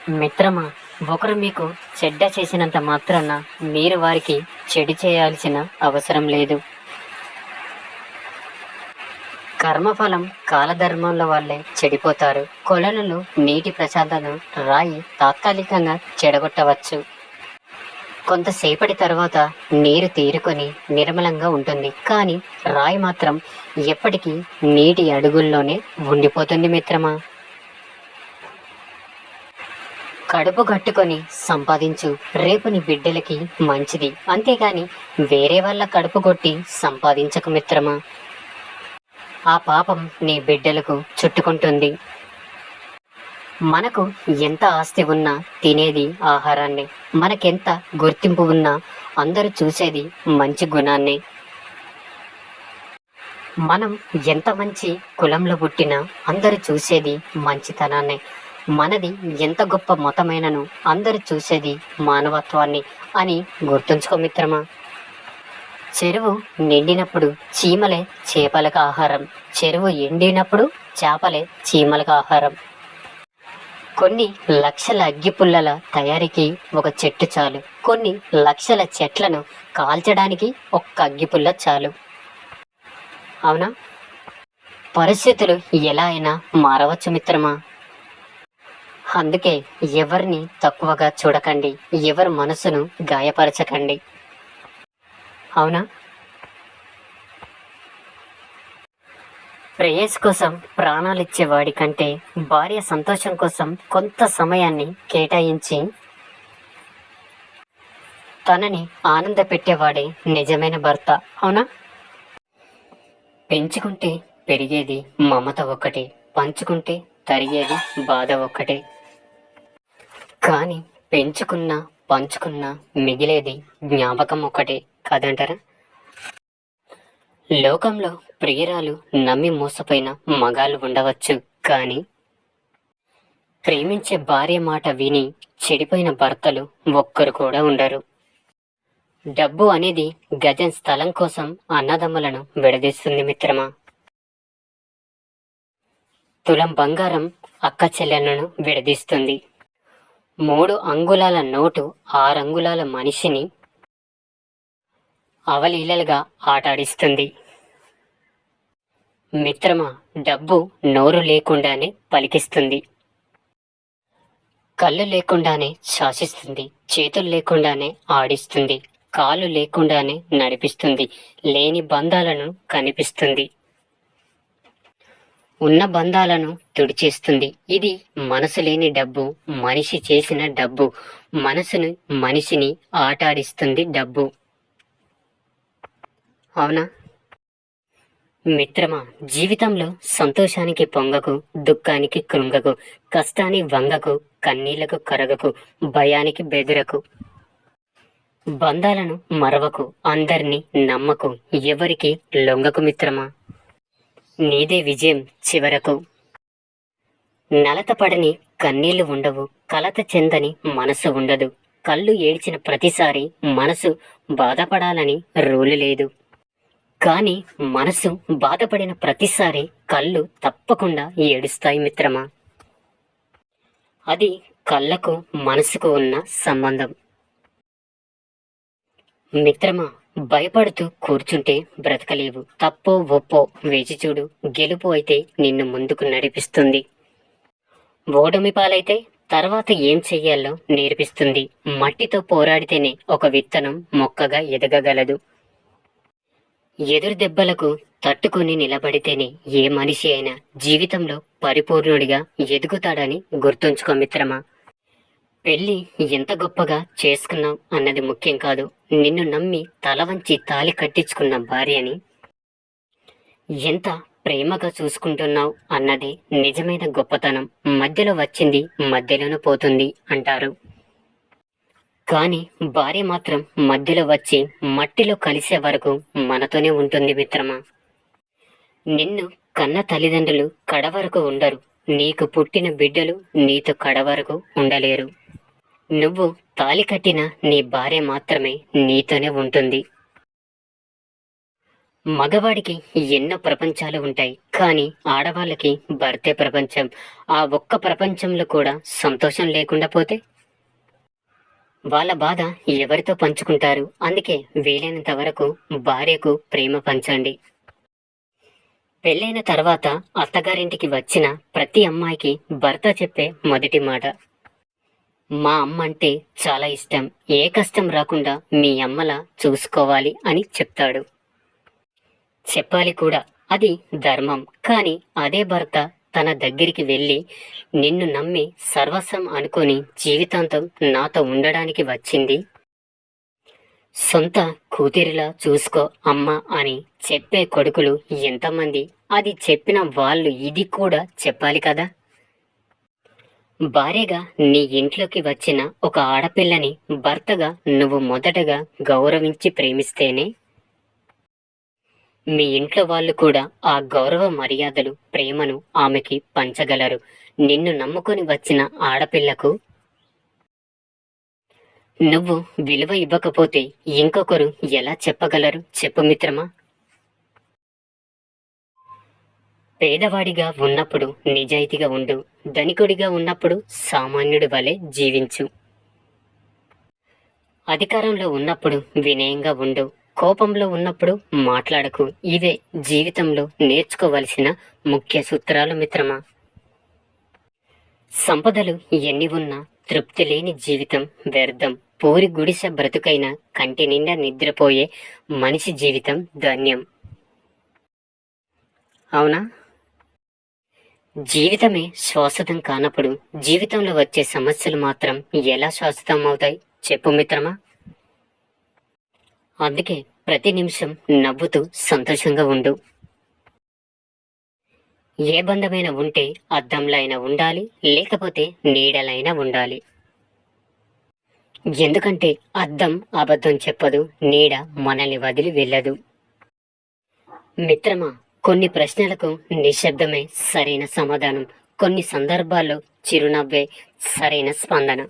మిత్రమా, ఒకరు మీకు చెడ్డ చేసినంత మాత్రాన మీరు వారికి చెడు చేయాల్సిన అవసరం లేదు. కర్మఫలం కాలధర్మంల వల్లే చెడిపోతారు. కొలనులు నీటి ప్రసాదను రాయి తాత్కాలికంగా చెడగొట్టవచ్చు. కొంతసేపటి తర్వాత నీరు తీరుకొని నిర్మలంగా ఉంటుంది. కానీ రాయి మాత్రం ఎప్పటికీ నీటి అడుగుల్లోనే ఉండిపోతుంది మిత్రమా. కడుపు కట్టుకొని సంపాదించు, రేపు నీ బిడ్డలకి మంచిది. అంతేగాని వేరే వాళ్ళ కడుపు కొట్టి సంపాదించకు మిత్రమా. ఆ పాపం నీ బిడ్డలకు చుట్టుకుంటుంది. మనకు ఎంత ఆస్తి ఉన్నా తినేది ఆహారాన్ని, మనకెంత గుర్తింపు ఉన్నా అందరూ చూసేది మంచి గుణాన్ని. మనం ఎంత మంచి కులంలో పుట్టినా అందరూ చూసేది మంచితనాన్ని. మనది ఎంత గొప్ప మతమైనను అందరూ చూసేది మానవత్వాన్ని అని గుర్తుంచుకో మిత్రమా. చెరువు నిండినప్పుడు చీమలే చేపలకు ఆహారం, చెరువు ఎండినప్పుడు చేపలే చీమలకు ఆహారం. కొన్ని లక్షల అగ్గిపుల్లల తయారీకి ఒక చెట్టు చాలు, కొన్ని లక్షల చెట్లను కాల్చడానికి ఒక్క అగ్గిపుల్ల చాలు. అవునా? పరిస్థితులు ఎలా అయినా మారవచ్చు మిత్రమా. అందుకే ఎవరిని తక్కువగా చూడకండి, ఎవరి మనసును గాయపరచకండి. అవునా? ప్రేయస్ కోసం ప్రాణాలిచ్చే వాడి కంటే భార్య సంతోషం కోసం కొంత సమయాన్ని కేటాయించి తనని ఆనంద పెట్టేవాడే నిజమైన భర్త. అవునా? పెంచుకుంటే పెరిగేది మమత ఒక్కటే, పంచుకుంటే తరిగేది బాధ ఒక్కటే. కానీ పెంచుకున్నా పంచుకున్నా మిగిలేది జ్ఞాపకం ఒక్కటే కాదంటారా. లోకంలో ప్రియురాలు నమ్మి మోసపోయిన మగాళ్ళు ఉండవచ్చు, కానీ ప్రేమించే భార్య మాట విని చెడిపోయిన భర్తలు ఒక్కరు కూడా ఉండరు. డబ్బు అనేది గజం స్థలం కోసం అన్నదమ్ములను విడదీస్తుంది మిత్రమా. తులం బంగారం అక్క చెల్లెలను విడదీస్తుంది. 3 అంగుళాల నోటు 6 అంగుళాల మనిషిని అవలీలలుగా ఆటాడిస్తుంది. మిత్రమా, డబ్బు నోరు లేకుండానే పలికిస్తుంది, కళ్ళు లేకుండానే శాసిస్తుంది, చేతులు లేకుండానే ఆడిస్తుంది, కాళ్ళు లేకుండానే నడిపిస్తుంది, లేని బంధాలను కనిపిస్తుంది, ఉన్న బంధాలను తుడిచేస్తుంది. ఇది మనసు లేని డబ్బు, మనిషి చేసిన డబ్బు. మనసును మనిషిని ఆటాడిస్తుంది డబ్బు. అవునా? మిత్రమా, జీవితంలో సంతోషానికి పొంగకు, దుఃఖానికి కృంగకు, కష్టాన్ని వంగకు, కన్నీళ్లకు కరగకు, భయానికి బెదురకు. బంధాలను మరవకు, అందరినీ నమ్మకు, ఎవరికి లొంగకు మిత్రమా. నీదే విజయం చివరకు. నలతపడని కన్నీళ్లు ఉండవు, కలత చెందని మనసు ఉండదు. కళ్ళు ఏడ్చిన ప్రతిసారి మనసు బాధపడాలని రూలు లేదు. కానీ మనసు బాధపడిన ప్రతిసారి కళ్ళు తప్పకుండా ఏడుస్తాయి మిత్రమా. అది కళ్ళకు మనసుకు ఉన్న సంబంధం. మిత్రమా, భయపడుతూ కూర్చుంటే బ్రతకలేవు. తప్పో ఒప్పో వేచి చూడు, గెలుపు అయితే నిన్ను ముందుకు నడిపిస్తుంది. ఓటమి పాలైతే తర్వాత ఏం చెయ్యాలో నేర్పిస్తుంది. మట్టితో పోరాడితేనే ఒక విత్తనం మొక్కగా ఎదగగలదు. ఎదురు దెబ్బలకు తట్టుకుని నిలబడితేనే ఏ మనిషి అయినా జీవితంలో పరిపూర్ణుడిగా ఎదుగుతాడని గుర్తుంచుకో మిత్రమా. పెళ్ళి ఎంత గొప్పగా చేసుకున్నావు అన్నది ముఖ్యం కాదు, నిన్ను నమ్మి తల వంచి తాళి కట్టించుకున్న భార్యని ఎంత ప్రేమగా చూసుకుంటున్నావు అన్నది నిజమైన గొప్పతనం. మధ్యలో వచ్చింది మధ్యలోనే పోతుంది అంటారు, కానీ భార్య మాత్రం మధ్యలో వచ్చి మట్టిలో కలిసే వరకు మనతోనే ఉంటుంది మిత్రమా. నిన్ను కన్న తల్లిదండ్రులు కడవరకు ఉండరు, నీకు పుట్టిన బిడ్డలు నీతో కడవరకు ఉండలేరు. నువ్వు తాళి కట్టిన నీ భార్య మాత్రమే నీతోనే ఉంటుంది. మగవాడికి ఎన్నో ప్రపంచాలు ఉంటాయి, కానీ ఆడవాళ్ళకి భర్తే ప్రపంచం. ఆ ఒక్క ప్రపంచంలో కూడా సంతోషం లేకుండా పోతే వాళ్ళ బాధ ఎవరితో పంచుకుంటారు? అందుకే వీలైనంత వరకు భార్యకు ప్రేమ పంచండి. పెళ్ళైన తర్వాత అత్తగారింటికి వచ్చిన ప్రతి అమ్మాయికి భర్త చెప్పే మొదటి మాట, మా అమ్మ అంటే చాలా ఇష్టం, ఏ కష్టం రాకుండా మీ అమ్మలా చూసుకోవాలి అని చెప్తాడు. చెప్పాలి కూడా, అది ధర్మం. కానీ అదే భర్త తన దగ్గరికి వెళ్ళి నిన్ను నమ్మి సర్వస్వం అనుకొని జీవితాంతం నాతో ఉండడానికి వచ్చింది సొంత కూతురిలా చూసుకో అమ్మా అని చెప్పే కొడుకులు ఎంతమంది? అది చెప్పిన వాళ్ళు ఇది కూడా చెప్పాలి కదా. భార్యగా నీ ఇంట్లోకి వచ్చిన ఒక ఆడపిల్లని భర్తగా నువ్వు మొదటగా గౌరవించి ప్రేమిస్తేనే మీ ఇంట్లో వాళ్ళు కూడా ఆ గౌరవ మర్యాదలు ప్రేమను ఆమెకి పంచగలరు. నిన్ను నమ్ముకొని వచ్చిన ఆడపిల్లకు నువ్వు విలువ ఇవ్వకపోతే ఇంకొకరు ఎలా చెప్పగలరు చెప్పు మిత్రమా. పేదవాడిగా ఉన్నప్పుడు నిజాయితీగా ఉండు, ధనికుడిగా ఉన్నప్పుడు సామాన్యుడి వలె జీవించు. అధికారంలో ఉన్నప్పుడు వినయంగా ఉండు, కోపంలో ఉన్నప్పుడు మాట్లాడకు. ఇవే జీవితంలో నేర్చుకోవలసిన ముఖ్య సూత్రాలు మిత్రమా. సంపదలు ఎన్ని ఉన్నా తృప్తి లేని జీవితం వ్యర్థం. పూరి గుడిసె బ్రతుకైన కంటి నిండా నిద్రపోయే మనిషి జీవితం ధన్యం. అవునా? జీవితమే శాశ్వతం కానప్పుడు జీవితంలో వచ్చే సమస్యలు మాత్రం ఎలా శాశ్వతం అవుతాయి చెప్పు మిత్రమా. అందుకే ప్రతి నిమిషం నవ్వుతూ సంతోషంగా ఉండు. ఏ బంధమైనా ఉంటే అద్దంలో అయినా ఉండాలి, లేకపోతే నీడలైనా ఉండాలి. ఎందుకంటే అద్దం అబద్ధం చెప్పదు, నీడ మనల్ని వదిలి వెళ్ళదు. మిత్రమా, కొన్ని ప్రశ్నలకు నిశ్శబ్దమే సరైన సమాధానం. కొన్ని సందర్భాల్లో చిరునవ్వే సరైన స్పందన.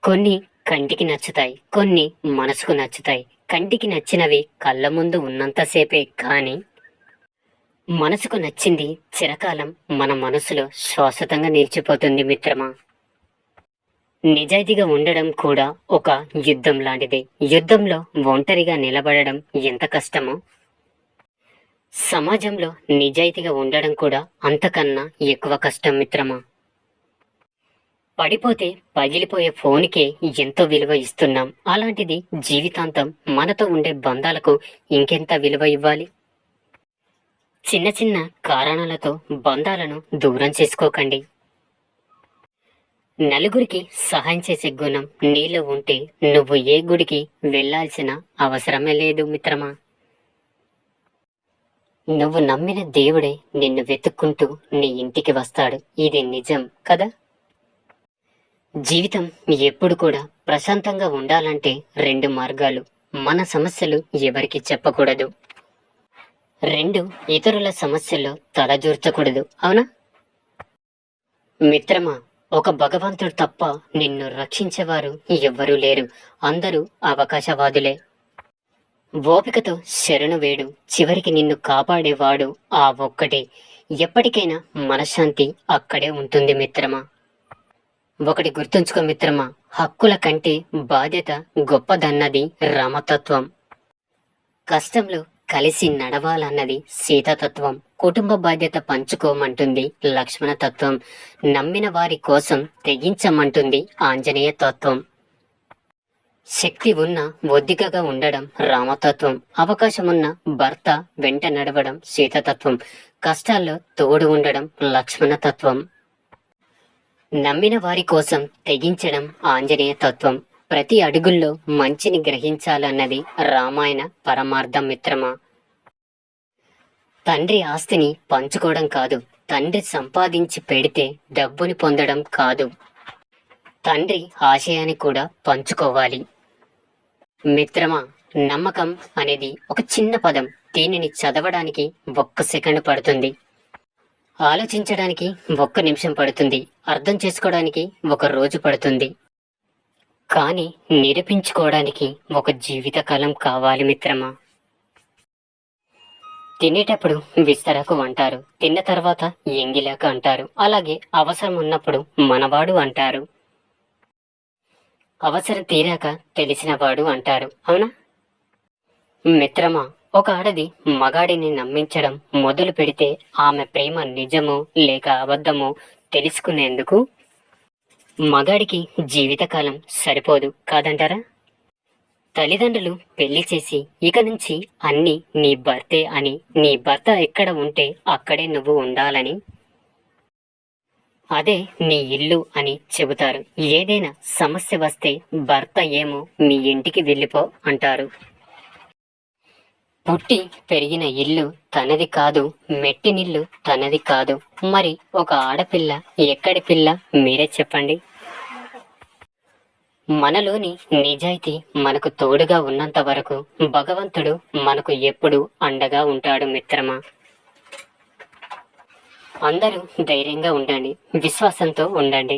కొన్ని కంటికి నచ్చుతాయి, కొన్ని మనసుకు నచ్చుతాయి. కంటికి నచ్చినవి కళ్ళ ముందు ఉన్నంతసేపే, కానీ మనసుకు నచ్చింది చిరకాలం మన మనసులో శాశ్వతంగా నిలిచిపోతుంది మిత్రమా. నిజాయితీగా ఉండడం కూడా ఒక యుద్ధం లాంటిదే. యుద్ధంలో ఒంటరిగా నిలబడడం ఎంత కష్టమో, సమాజంలో నిజాయితీగా ఉండడం కూడా అంతకన్నా ఎక్కువ కష్టం మిత్రమా. పడిపోతే పగిలిపోయే ఫోన్కే ఎంతో విలువ ఇస్తున్నాం, అలాంటిది జీవితాంతం మనతో ఉండే బంధాలకు ఇంకెంత విలువ ఇవ్వాలి. చిన్న చిన్న కారణాలతో బంధాలను దూరం చేసుకోకండి. నలుగురికి సహాయం చేసే గుణం నీలో ఉంటే నువ్వు ఏ గుడికి వెళ్ళాల్సిన అవసరమే లేదు మిత్రమా. నువ్వు నమ్మిన దేవుడే నిన్ను వెతుక్కుంటూ నీ ఇంటికి వస్తాడు. ఇది నిజం కదా. జీవితం ఎప్పుడు కూడా ప్రశాంతంగా ఉండాలంటే రెండు మార్గాలు. మన సమస్యలు ఎవరికి చెప్పకూడదు, రెండు, ఇతరుల సమస్యల్లో తలదూర్చకూడదు. అవునా మిత్రమా. ఒక భగవంతుడు తప్ప నిన్ను రక్షించేవారు ఎవ్వరూ లేరు. అందరూ అవకాశవాదులే. ఓపికతో శరణు వేడు, చివరికి నిన్ను కాపాడేవాడు ఆ ఒక్కటే. ఎప్పటికైనా మనశ్శాంతి అక్కడే ఉంటుంది మిత్రమా. ఒకటి గుర్తుంచుకో మిత్రమా, హక్కుల కంటే బాధ్యత గొప్పదన్నది రామతత్వం. కష్టంలో కలిసి నడవాలన్నది సీతాతత్వం. కుటుంబ బాధ్యత పంచుకోమంటుంది లక్ష్మణ తత్వం. నమ్మిన వారి కోసం తెగించమంటుంది ఆంజనేయ తత్వం. శక్తి ఉన్న ఒద్దికగా ఉండడం రామతత్వం. అవకాశమున్న భర్త వెంట నడవడం సీతాతత్వం. కష్టాల్లో తోడు ఉండడం లక్ష్మణ తత్వం. నమ్మిన వారి కోసం తెగించడం ఆంజనేయ తత్వం. ప్రతి అడుగుల్లో మంచిని గ్రహించాలన్నది రామాయణ పరమార్థం మిత్రమా. తండ్రి ఆస్తిని పంచుకోవడం కాదు, తండ్రి సంపాదించి పెడితే డబ్బుని పొందడం కాదు, తండ్రి ఆశయాన్ని కూడా పంచుకోవాలి. మిత్రమా, నమ్మకం అనేది ఒక చిన్న పదం. దీనిని చదవడానికి 1 సెకండ్ పడుతుంది, ఆలోచించడానికి 1 నిమిషం పడుతుంది, అర్థం చేసుకోవడానికి 1 రోజు పడుతుంది. కానీ నిరూపించుకోవడానికి 1 జీవితకాలం కావాలి మిత్రమా. తినేటప్పుడు విస్తరకు అంటారు, తిన్న తర్వాత ఎంగిలాక అంటారు, అలాగే అవసరం ఉన్నప్పుడు మనవాడు అంటారు, అవసరం తీరాక తెలిసినవాడు అంటారు. అవునా మిత్రమా? ఒక ఆడది మగాడిని నమ్మించడం మొదలు పెడితే ఆమె ప్రేమ నిజమో లేక అబద్ధమో తెలుసుకునేందుకు మగాడికి జీవితకాలం సరిపోదు కాదంటారా? తల్లిదండ్రులు పెళ్లి చేసి ఇక నుంచి అన్నీ నీ భర్తే అని, నీ భర్త ఎక్కడ ఉంటే అక్కడే నువ్వు ఉండాలని, అదే నీ ఇల్లు అని చెబుతారు. ఏదైనా సమస్య వస్తే భర్త ఏమో మీ ఇంటికి వెళ్ళిపో అంటారు. పుట్టి పెరిగిన ఇల్లు తనది కాదు, మెట్టినిల్లు తనది కాదు. మరి ఒక ఆడపిల్ల ఎక్కడి పిల్ల మీరే చెప్పండి. మనలోని నిజాయితీ మనకు తోడుగా ఉన్నంత వరకు భగవంతుడు మనకు ఎప్పుడు అండగా ఉంటాడు మిత్రమా. అందరూ ధైర్యంగా ఉండండి, విశ్వాసంతో ఉండండి.